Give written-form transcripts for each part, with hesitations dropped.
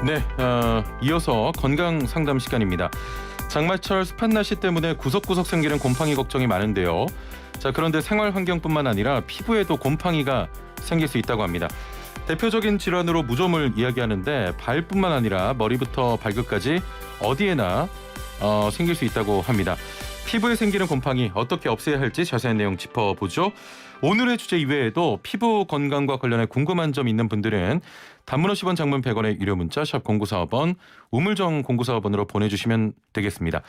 네, 이어서 건강 상담 시간입니다. 장마철 습한 날씨 때문에 구석구석 생기는 곰팡이 걱정이 많은데요. 자, 그런데 생활 환경뿐만 아니라 피부에도 곰팡이가 생길 수 있다고 합니다. 대표적인 질환으로 무좀을 이야기하는데 발뿐만 아니라 머리부터 발끝까지 어디에나 생길 수 있다고 합니다. 피부에 생기는 곰팡이 어떻게 없애야 할지 자세한 내용 짚어보죠. 오늘의 주제 이외에도 피부 건강과 관련해 궁금한 점 있는 분들은 단문 50원, 장문 100원의 유료 문자 샵 0945번, 우물정 0945번으로 보내주시면 되겠습니다.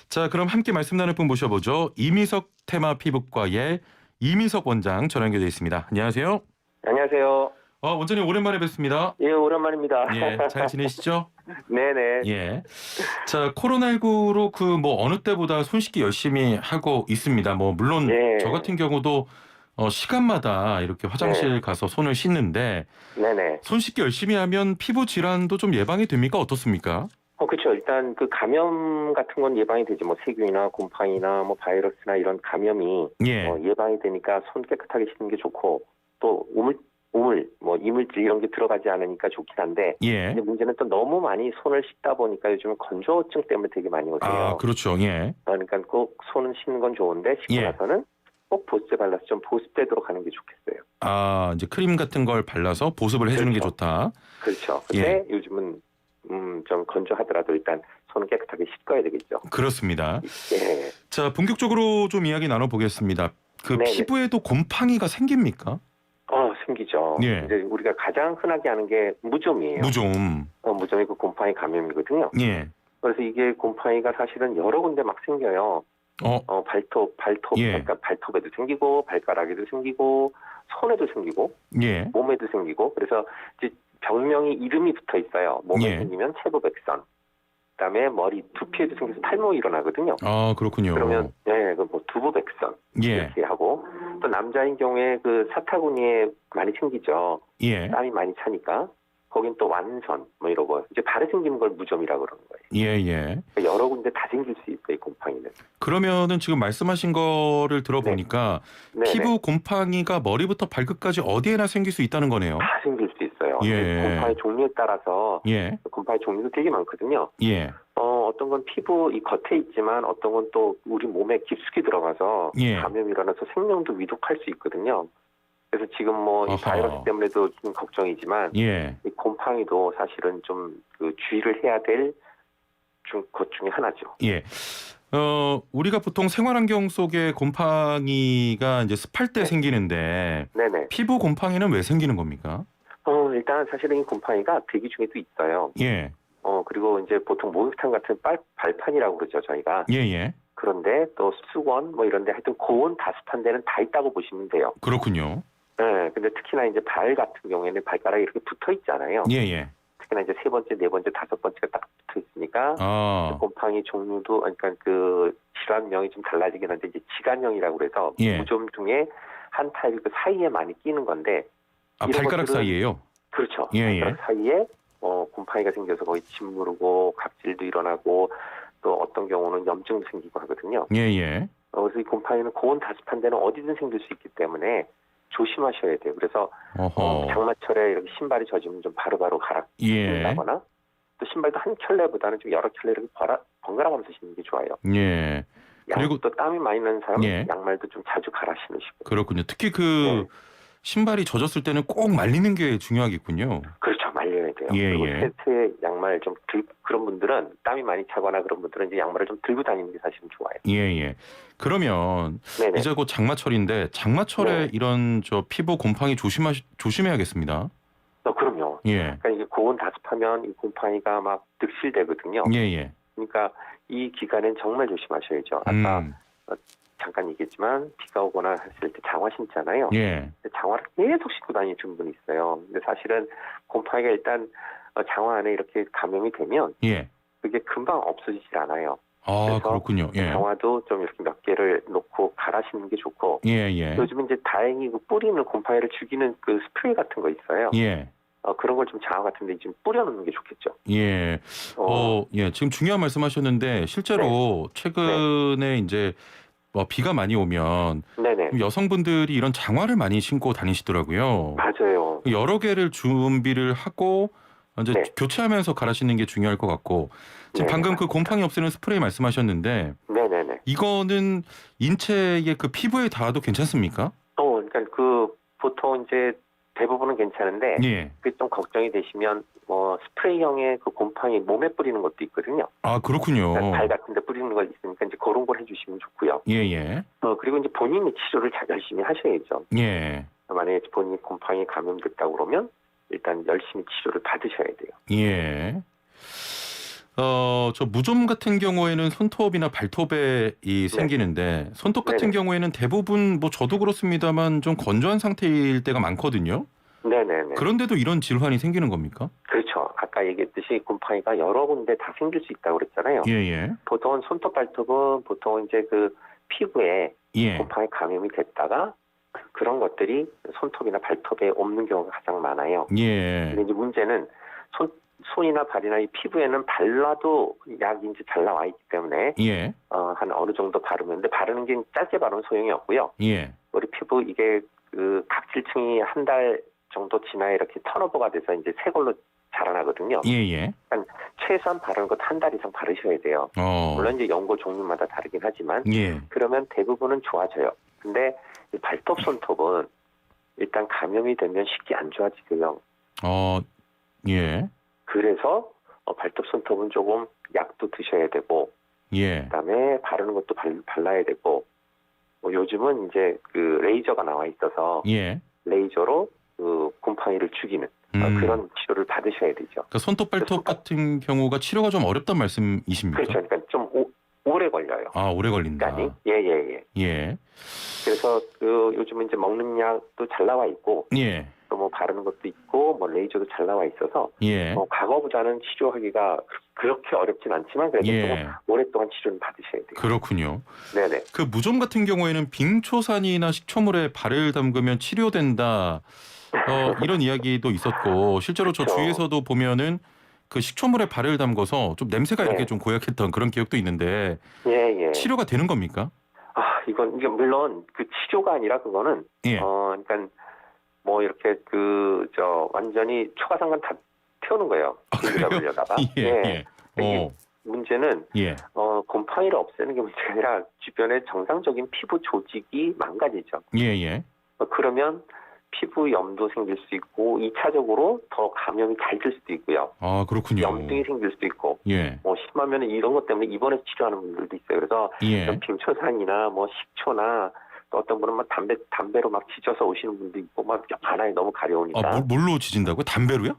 자, 그럼 함께 말씀 나눌 분 모셔보죠. 이미석 테마 피부과의 이미석 원장 전화 연결돼 있습니다. 안녕하세요. 안녕하세요. 원장님 오랜만에 뵙습니다. 예, 오랜만입니다. 예, 잘 지내시죠? 네네. 예. 자, 코로나19로 어느 때보다 손 씻기 열심히 하고 있습니다. 물론 예. 저 같은 경우도 시간마다 이렇게 화장실 가서 손을 씻는데 네네. 손 씻기 열심히 하면 피부 질환도 좀 예방이 됩니까? 어떻습니까? 그렇죠. 일단 그 감염 같은 건 예방이 되지. 세균이나 곰팡이나 바이러스나 이런 감염이 예. 예방이 되니까 손 깨끗하게 씻는 게 좋고, 또 이물질 이런 게 들어가지 않으니까 좋긴 한데, 예. 근데 문제는 또 너무 많이 손을 씻다 보니까 요즘은 건조증 때문에 되게 많이 오세요. 아, 그렇죠. 예. 그러니까 꼭 손은 씻는 건 좋은데 씻고 예. 나서는 꼭 보습제 발라서 좀 보습되도록 하는 게 좋겠어요. 아, 이제 크림 같은 걸 발라서 보습을 해주는 게 그렇죠. 좋다. 그렇죠. 근데 요즘은 좀 건조하더라도 일단 손을 깨끗하게 씻어야 되겠죠. 그렇습니다. 예. 자, 본격적으로 좀 이야기 나눠보겠습니다. 네네. 피부에도 곰팡이가 생깁니까? 생기죠. 예. 이제 우리가 가장 흔하게 하는 게 무좀이에요. 무좀. 무좀이 그 곰팡이 감염이거든요. 예. 그래서 이게 곰팡이가 사실은 여러 군데 막 생겨요. 발톱, 예. 그러니까 발톱에도 생기고, 발가락에도 생기고, 손에도 생기고, 예. 몸에도 생기고, 그래서 이제 병명이 이름이 붙어 있어요. 몸에 예. 생기면 체부백선. 그다음에 머리, 두피에도 생겨서 탈모 일어나거든요. 아, 그렇군요. 그러면 두부백선 예. 이렇게 하고, 또 남자인 경우에 그 사타구니에 많이 생기죠. 예. 땀이 많이 차니까. 거긴 또 완선 이러고 이제 발에 생기는 걸 무좀이라고 그러는 거예요. 예, 예. 그러니까 여러 군데 다 생길 수 있어요, 이 곰팡이는. 그러면은 지금 말씀하신 거를 들어보니까 네네. 피부 곰팡이가 머리부터 발끝까지 어디에나 생길 수 있다는 거네요. 다 생길 수 있어요. 예. 곰팡이 종류에 따라서 예. 곰팡이 종류도 되게 많거든요. 예. 어떤 건 피부 이 겉에 있지만 어떤 건 또 우리 몸에 깊숙이 들어가서 예. 감염이 일어나서 생명도 위독할 수 있거든요. 그래서 지금 이 아하. 바이러스 때문에도 좀 걱정이지만 예. 이 곰팡이도 사실은 좀 주의를 해야 될 것 중에 하나죠. 예. 우리가 보통 생활환경 속에 곰팡이가 이제 습할 때 생기는데 네네. 피부 곰팡이는 왜 생기는 겁니까? 일단 사실은 이 곰팡이가 대기 중에도 있어요. 예. 그리고 이제 보통 목욕탕 같은 발판이라고 그러죠, 저희가. 예, 예. 그런데 또 수건 이런 데 하여튼 고온 다습한 데는 다 있다고 보시면 돼요. 그렇군요. 네, 근데 특히나 이제 발 같은 경우에는 발가락이 이렇게 붙어 있잖아요. 예, 예. 특히나 이제 세 번째, 네 번째, 다섯 번째가 딱 붙어 있으니까 곰팡이 종류도 그러니까 그 질환명이 좀 달라지긴 한데 이제 지간형이라고 그래서 예. 무좀 중에 한 타입이 그 사이에 많이 끼는 건데. 아, 이런 발가락 것들은 사이에요? 그렇죠. 예, 예. 발가락 사이에 곰팡이가 생겨서 거의 짓무르고 각질도 일어나고 또 어떤 경우는 염증도 생기고 하거든요. 예, 예. 그래서 이 곰팡이는 고온 다습한 데는 어디든 생길 수 있기 때문에 조심하셔야 돼요. 그래서 장마철에 이렇게 신발이 젖으면 좀 바로바로 갈아 신다거나 예. 또 신발도 한 켤레보다는 좀 여러 켤레 이렇게 번갈아 가면서 신는 게 좋아요. 예. 그리고 또 땀이 많이 나는 사람은 예. 양말도 좀 자주 갈아 신으시고. 그렇군요. 특히 신발이 젖었을 때는 꼭 말리는 게 중요하겠군요. 그렇죠. 말려야 돼요. 예, 그리고 예. 세트에 양말 좀 그런 분들은 땀이 많이 차거나 그런 분들은 이제 양말을 좀 들고 다니는 게 사실은 좋아요. 예, 예. 그러면 네네. 이제 곧 장마철인데 장마철에 네. 이런 피부 곰팡이 조심해야겠습니다. 그럼요. 예. 그러니까 이게 고온 다습하면 이 곰팡이가 막 득실되거든요. 예, 예. 그러니까 이 기간엔 정말 조심하셔야죠. 아까 잠깐 얘기했지만 비가 오거나 했을 때 장화 신잖아요. 예. 장화를 계속 신고 다니시는 분이 있어요. 근데 사실은 곰팡이가 일단 장화 안에 이렇게 감염이 되면 예. 그게 금방 없어지질 않아요. 아, 그래서 그렇군요. 예. 장화도 좀 이렇게 몇 개를 놓고 갈아 신는 게 좋고. 예, 예. 요즘은 이제 다행히 그 뿌리는 곰팡이를 죽이는 그 스프레이 같은 거 있어요. 예. 그런 걸 좀 장화 같은 데 좀 뿌려놓는 게 좋겠죠. 예. 예. 지금 중요한 말씀하셨는데 실제로 최근에 이제 비가 많이 오면 네네. 여성분들이 이런 장화를 많이 신고 다니시더라고요. 맞아요. 여러 개를 준비를 하고 이제 네. 교체하면서 갈아 신는 게 중요할 것 같고 지금 네, 방금 그 맞습니다. 곰팡이 없애는 스프레이 말씀하셨는데 네네네. 이거는 인체의 그 피부에 닿아도 괜찮습니까? 그러니까 그 보통 이제 대부분은 괜찮은데 예. 그게 좀 걱정이 되시면 스프레이형의 그 곰팡이 몸에 뿌리는 것도 있거든요. 아 그렇군요. 그러니까 발 같은 데 뿌리는 거 있으니까 이제 그런 걸 해주시면 좋고요. 예예. 그리고 이제 본인이 치료를 잘 열심히 하셔야죠. 예. 만약에 본인이 곰팡이 감염됐다고 그러면 일단 열심히 치료를 받으셔야 돼요. 예. 저 무좀 같은 경우에는 손톱이나 발톱에 생기는데 손톱 같은 네네. 경우에는 대부분 뭐 저도 그렇습니다만 좀 건조한 상태일 때가 많거든요. 네네네. 그런데도 이런 질환이 생기는 겁니까? 그렇죠. 아까 얘기했듯이 곰팡이가 여러 군데 다 생길 수 있다고 그랬잖아요. 예예. 보통은 손톱, 발톱은 보통 이제 그 피부에 예. 곰팡이 감염이 됐다가 그런 것들이 손톱이나 발톱에 없는 경우가 가장 많아요. 예. 근데 이제 문제는 손이나 발이나 이 피부에는 발라도 약이 이제 잘 나와 있기 때문에 예. 한 어느 정도 바르는데 바르는 게 짧게 바르면 소용이 없고요. 예. 우리 피부 이게 그 각질층이 한 달 정도 지나야 이렇게 턴오버가 돼서 이제 새 걸로 자라나거든요. 예예. 그러니까 최소한 바르는 것 한 달 이상 바르셔야 돼요. 물론 이제 연고 종류마다 다르긴 하지만 예. 그러면 대부분은 좋아져요. 근데 이 발톱, 손톱은 일단 감염이 되면 쉽게 안 좋아지고요. 예. 그래서 발톱, 손톱은 조금 약도 드셔야 되고, 예. 그다음에 바르는 것도 발라야 되고, 요즘은 이제 그 레이저가 나와 있어서 예. 레이저로 그 곰팡이를 죽이는 그런 치료를 받으셔야 되죠. 그러니까 손톱, 발톱 같은 경우가 치료가 좀 어렵단 말씀이십니까? 그렇죠. 그러니까 좀 오래 걸려요. 아, 오래 걸린다. 시간이? 예. 그래서 요즘은 이제 먹는 약도 잘 나와 있고, 예. 또 뭐 바르는 것도 있고, 뭐 레이저도 잘 나와 있어서, 예. 과거보다는 치료하기가 그렇게 어렵진 않지만 그래도 예. 조금 오랫동안 치료는 받으셔야 돼요. 그렇군요. 네네. 그 무좀 같은 경우에는 빙초산이나 식초물에 발을 담그면 치료된다. 이런 이야기도 있었고 실제로 저 그쵸. 주위에서도 보면은 그 식초물에 발을 담궈서 좀 냄새가 네. 이렇게 좀 고약했던 그런 기억도 있는데 예. 치료가 되는 겁니까? 이게 물론 그 치료가 아니라 그거는, 예. 그러니까 뭐 이렇게 완전히 초가상관 다 태우는 거예요. 그래요? 잡으려다가. 예. 이게 문제는, 예. 곰팡이를 없애는 게 문제가 아니라 주변에 정상적인 피부 조직이 망가지죠. 예. 그러면 피부염도 생길 수 있고 2차적으로 더 감염이 잘 될 수도 있고요. 아, 그렇군요. 염증이 생길 수도 있고 예. 심하면 이런 것 때문에 입원해서 치료하는 분들도 있어요. 그래서 예. 빙초산이나 뭐 식초나 또 어떤 분은 막 담배로 막 지져서 오시는 분도 있고 막 많아요. 너무 가려우니까. 뭘로 지진다고요? 담배로요?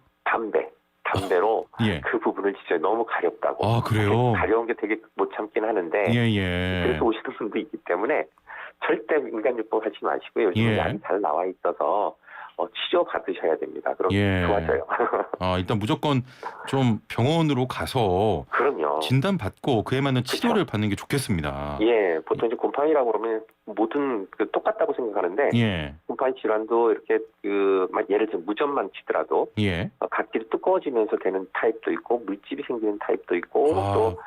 담배로 예. 그 부분을 지져요. 너무 가렵다고. 아, 그래요? 가려운 게 되게 못 참긴 하는데 예. 그래서 오시는 분도 있기 때문에 절대 인간요법 하지 마시고요. 요즘은 약이 잘 나와 있어서 치료 받으셔야 됩니다. 그럼 좋아져요. 일단 무조건 좀 병원으로 가서 그럼요. 진단 받고 그에 맞는 치료를 받는 게 좋겠습니다. 예, 보통 이제 곰팡이라고 그러면 모든 똑같다고 생각하는데 예. 곰팡이 질환도 이렇게 예를 들어 무좀만 치더라도 예. 각질이 두꺼워지면서 되는 타입도 있고 물집이 생기는 타입도 있고 또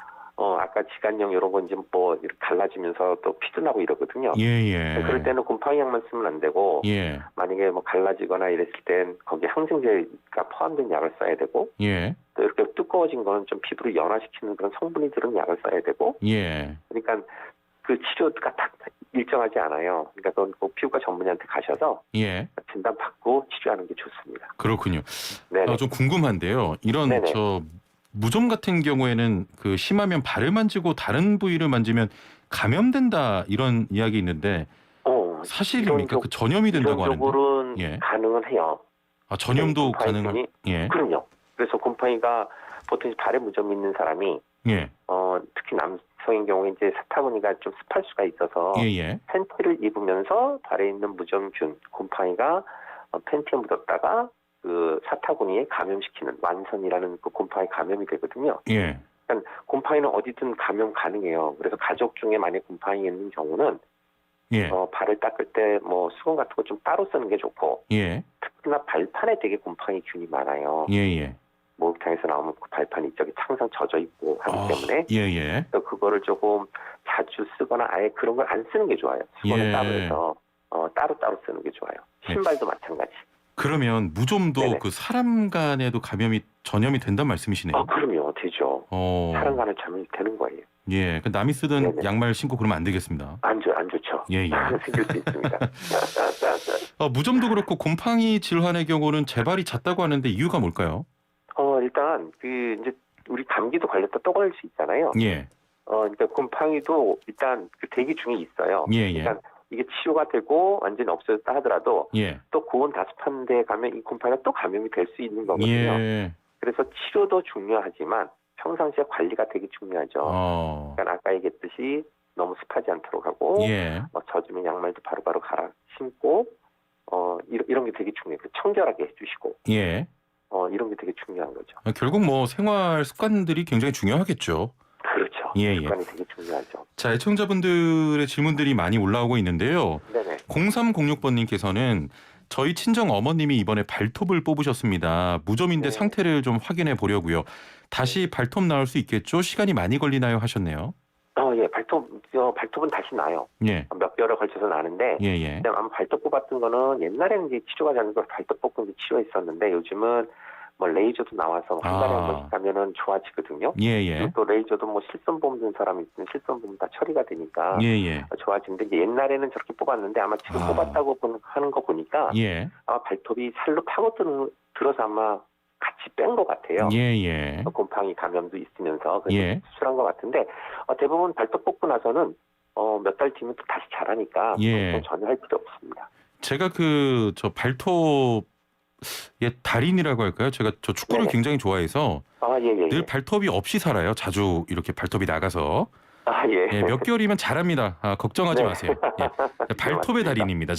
아까 지간염 이런 건 이제 뭐 이렇게 갈라지면서 또 피도 나고 이러거든요. 예. 그럴 때는 곰팡이 약만 쓰면 안 되고 예. 만약에 뭐 갈라지거나 이랬을 땐 거기에 항생제가 포함된 약을 써야 되고 예. 또 이렇게 두꺼워진 거는 좀 피부를 연화시키는 그런 성분이 들은 약을 써야 되고 예. 그러니까 그 치료가 딱 일정하지 않아요. 그러니까 그건 꼭 피부과 전문의한테 가셔서 예. 진단 받고 치료하는 게 좋습니다. 그렇군요. 네. 좀 궁금한데요. 이런 네네. 무좀 같은 경우에는 그 심하면 발을 만지고 다른 부위를 만지면 감염된다 이런 이야기 있는데 사실입니까? 그 전염이 된다고 하는데. 이론적으로는 가능은 해요. 전염도 가능한. 예. 그럼요. 그래서 곰팡이가 보통 발에 무좀 있는 사람이 특히 남성인 경우에 이제 사타구니가 좀 습할 수가 있어서 팬티를 입으면서 발에 있는 무좀균 곰팡이가 팬티에 묻었다가 그 사타구니에 감염시키는 완선이라는 그 곰팡이 감염이 되거든요. 예. 그러니까 곰팡이는 어디든 감염 가능해요. 그래서 가족 중에 만약 곰팡이 있는 경우는 발을 닦을 때 뭐 수건 같은 거 좀 따로 쓰는 게 좋고 특히나 발판에 되게 곰팡이 균이 많아요. 목욕탕에서 나오면 그 발판이 이쪽에 항상 젖어 있고 하기 때문에 그래서 그거를 조금 자주 쓰거나 아예 그런 걸 안 쓰는 게 좋아요. 수건을 따로 해서 따로 쓰는 게 좋아요. 신발도 마찬가지. 그러면 무좀도 그 사람 간에도 감염이 전염이 된단 말씀이시네요. 그럼요. 되죠. 사람 간에 전염이 되는 거예요. 예, 그 남이 쓰던 네네. 양말 신고 그러면 안 되겠습니다. 안 좋죠. 예. 생길 수 있습니다. 무좀도 그렇고 곰팡이 질환의 경우는 재발이 잦다고 하는데 이유가 뭘까요? 일단 이제 우리 감기도 걸렸다 또 걸릴 수 있잖아요. 예. 그러니까 곰팡이도 일단 그 대기 중에 있어요. 예. 그러니까 이게 치료가 되고 완전히 없어졌다 하더라도 또 고온 다습한 데 가면 이 곰팡이가 또 감염이 될 수 있는 거거든요. 예. 그래서 치료도 중요하지만 평상시에 관리가 되게 중요하죠. 그러니까 아까 얘기했듯이 너무 습하지 않도록 하고 젖으면 양말도 바로바로 갈아 신고 이런 게 되게 중요해요. 청결하게 해주시고 이런 게 되게 중요한 거죠. 결국 뭐 생활 습관들이 굉장히 중요하겠죠. 그렇죠. 습관이 되게 중요하죠. 자, 애청자분들의 질문들이 많이 올라오고 있는데요. 네네. 0306번님께서는 저희 친정 어머님이 이번에 발톱을 뽑으셨습니다. 무좀인데 상태를 좀 확인해 보려고요. 다시 발톱 나올 수 있겠죠? 시간이 많이 걸리나요? 하셨네요. 예, 발톱은 다시 나요. 몇 개월에 걸쳐서 나는데, 아마 발톱 뽑았던 거는 옛날에는 이제 치료가 되는 걸 발톱 뽑고 이제 치료했었는데 요즘은 뭐 레이저도 나와서 한 달에 한 번씩 가면은 좋아지거든요. 그리고 또 레이저도 뭐 실손보험 든 사람이 있으면 실손보험 다 처리가 되니까 좋아지는데 이제 옛날에는 저렇게 뽑았는데 아마 지금 뽑았다고 하는 거 보니까 아마 발톱이 살로 파고 들어서 아마 같이 뺀 것 같아요. 곰팡이 감염도 있으면서 그래서 수술한 것 같은데 대부분 발톱 뽑고 나서는 몇 달 뒤면 또 다시 자라니까 전혀 할 필요 없습니다. 제가 저 발톱 달인이라고 할까요? 제가 저 축구를 굉장히 좋아해서 늘 발톱이 없이 살아요. 자주 이렇게 발톱이 나가서. 몇 개월이면 잘합니다. 걱정하지 마세요. 발톱의 달인입니다.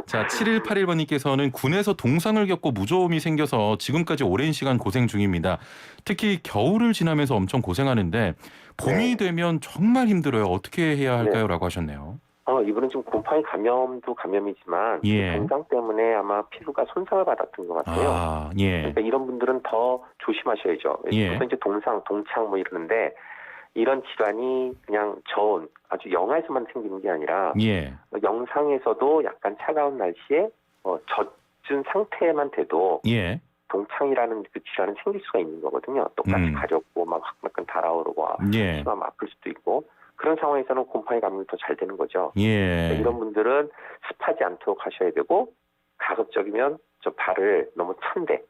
자, 7181번님께서는 군에서 동상을 겪고 무좀이 생겨서 지금까지 오랜 시간 고생 중입니다. 특히 겨울을 지나면서 엄청 고생하는데 봄이 되면 정말 힘들어요. 어떻게 해야 할까요? 라고 하셨네요. 이분은 지금 곰팡이 감염도 감염이지만 동상 때문에 아마 피부가 손상을 받았던 것 같아요. 그러니까 이런 분들은 더 조심하셔야죠. 보통 이제 동상, 동창 뭐 이러는데 이런 질환이 그냥 저온, 아주 영하에서만 생기는 게 아니라 영상에서도 약간 차가운 날씨에 젖은 상태만 돼도 동창이라는 그 질환은 생길 수가 있는 거거든요. 똑같이 가렵고 막 약간 달아오르고 심하면 아플 수도 있고 그런 상황에서는 곰팡이 감염이 더 잘 되는 거죠. 이런 분들은 습하지 않도록 하셔야 되고 가급적이면 저 발을 너무 찬데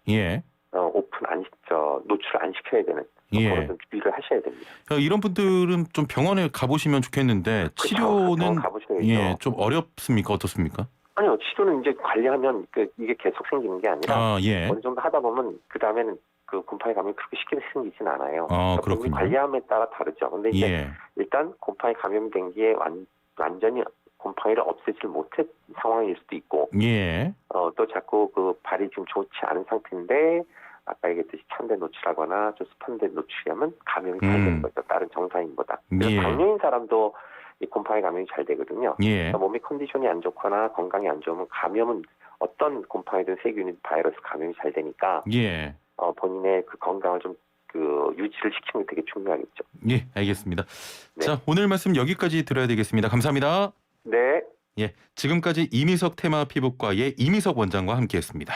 노출 안 시켜야 되는 그런 좀 주의를 하셔야 됩니다. 이런 분들은 좀 병원에 가보시면 좋겠는데 치료는 좀 어렵습니까? 어떻습니까? 아니요, 치료는 이제 관리하면 이게 계속 생기는 게 아니라 어느 정도 하다 보면 그 다음에는 그 곰팡이 감염이 그렇게 쉽게 생기진 않아요. 그렇군요. 관리함에 따라 다르죠. 근데 이제 일단 곰팡이 감염이 된 게 완전히 곰팡이를 없애질 못한 상황일 수도 있고, 또 자꾸 그 발이 지금 좋지 않은 상태인데 아까 얘기했듯이 찬데 노출하거나 좀 습한 데 노출하면 감염이 잘 되는 거죠. 다른 정상인보다. 그래서 당뇨인 사람도 이 곰팡이 감염이 잘 되거든요. 그러니까 몸의 컨디션이 안 좋거나 건강이 안 좋으면 감염은 어떤 곰팡이든 세균이든 바이러스 감염이 잘 되니까 본인의 그 건강을 좀 유지를 시키는 게 되게 중요하겠죠. 알겠습니다. 자, 오늘 말씀 여기까지 들어야 되겠습니다. 감사합니다. 네. 지금까지 이미석 테마 피부과의 이미석 원장과 함께했습니다.